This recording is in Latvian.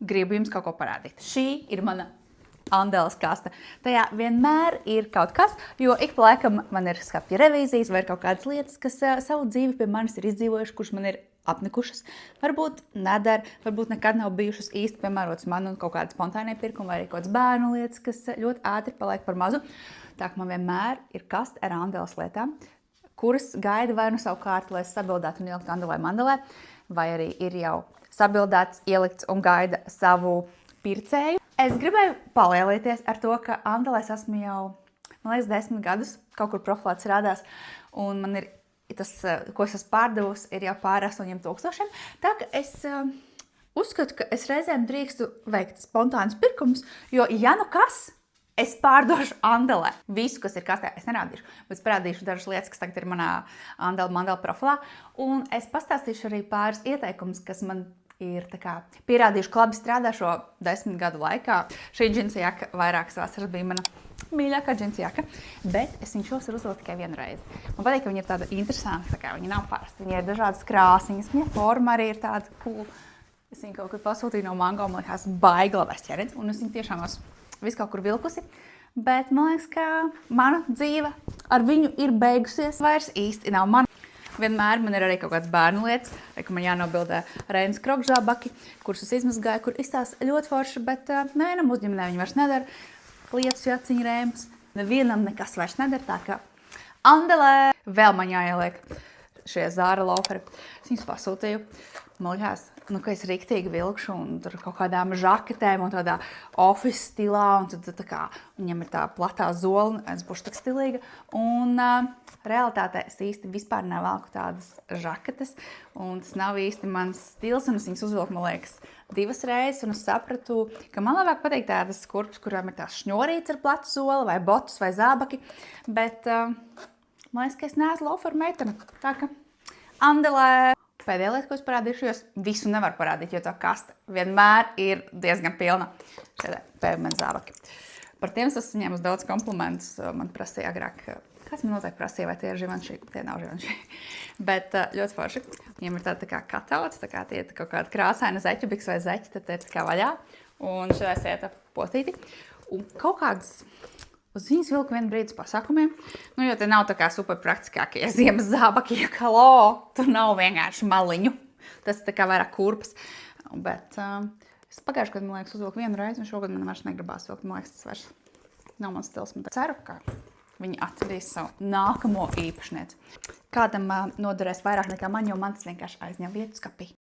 gribu jums kaut ko parādīt. Šī ir mana Andeles kaste. Tajā vienmēr ir kaut kas, jo ik pa laikam man ir skapja revīzijas vai ir kaut kādas lietas, kas savu dzīvi pie manis ir izdzīvojušas, kurš man ir apnikušas. Varbūt nedara, varbūt nekad nav bijušas īsti piemērotas man un kaut kāda spontānie pirkumi vai arī kaut kādas bērnu lietas, kas ļoti ātri paliek par mazu. Tā ka man vienmēr ir kaste ar Andeles lietām, kuras gaida vai nu savu kārtu, lai es sabildētu un ieliktu Andelē mandelē, vai arī ir jau sabildēts, ielikts un gaida savu pircēju. Es gribēju palielīties ar to, ka Andelēs esmu jau, man liekas, 10 gadus, kaut kur profilēts rādās, un man ir tas, ko es esmu pārdevusi, ir jau pār 8,000. Tā ka es uzskatu, ka es reizēm drīkstu veikt spontānus pirkumus, jo, ja nu kas, es pārdošu Andelē. Visu, kas ir kastē, es nerādīšu, bet es parādīšu dažas lietas, kas tagad ir manā Andela profilā, un es pastāstīšu arī pāris ieteikumus, kas man ir pierādījuši, ka labi strādā šo 10 gadu laikā. Šī džinsa jaka vairākas vasaras bija mana mīļākā džinsa jaka, bet es viņu šos varu uzvilkt tikai vienu reizi. Man patīk, ka viņa ir tāda interesanta, viņa nav parasta. Viņa ir dažādas krāsiņas, viņa forma arī ir tāda cool. Es viņu kaut kur pasūtīju no Mango, man liekas, baigi labais ķereds, un es viņu tiešām visu kaut kur vilkusi. Bet man liekas, ka mana dzīve ar viņu ir beigusies. Vairs īsti nav mana. Vienmēr man ir arī kaut kāds bērnu lietas, ka man jānobildē Reinas krokšzābaki, kurus es izmazgāju, kur izstāsta ļoti forši, bet nevienam uzņemenē viņi vairs nedara. Lietus jaciņu rēmas, nevienam nekas vairs nedara, tā ka Andelē vēl man jāieliek šie Zara loferi. Es viņus pasūtīju, man liekas, ka es riktīgi vilkšu un tur kaut kādām žaketēm un tādā office stilā, un tad viņam ir tā platā zola, es būšu tak stilīga. Un realitātē es īsti vispār nevelku tādas žaketes, un tas nav īsti mans stils, un es viņas uzvilku, man liekas, 2 reizes, un es sapratu, ka man labāk patīk tādas kurpes, kurām ir tās šņorītes ar platu zoli, vai botus, vai zābaki, bet man liekas, ka es neesmu loferu meitene, tā ka Andelē. Pēdējā lieta, ko es parādīšu, jo es visu nevaru parādīt, jo tā kaste vienmēr ir diezgan pilna. Šeit pēdējā zābaki. Par tiem es esmu saņēmusi daudz komplimentus. Man prasīja agrāk, kāds man noteikti prasīja, vai tie ir Givenchy. Tie nav Givenchy. Bet ļoti forši. Viņiem ir tāda kā katauts, tie ir kaut kāda krāsaina zeķu biks vai zeķi, tad ir tā kā vaļā. Un šajā sieta potīti. Un kaut kādas uz viņas vilku vienu brīdis pasākumiem, jo te nav tā kā super praktiskākie ziemas zābaki, halo, tur nav vienkārši maliņu. Tas tā kā vairāk kurpas. Bet es pagājuši, kad, man liekas, uzvilku vienu reizi, un šogad man vairs negribās vilkt. Man liekas, tas vairs nav mans stils. Man ceru, ka viņi atradīs savu nākamo īpašnieci. Kādam noderēs vairāk nekā man, jo man tas vienkārši aizņem vietu skapī.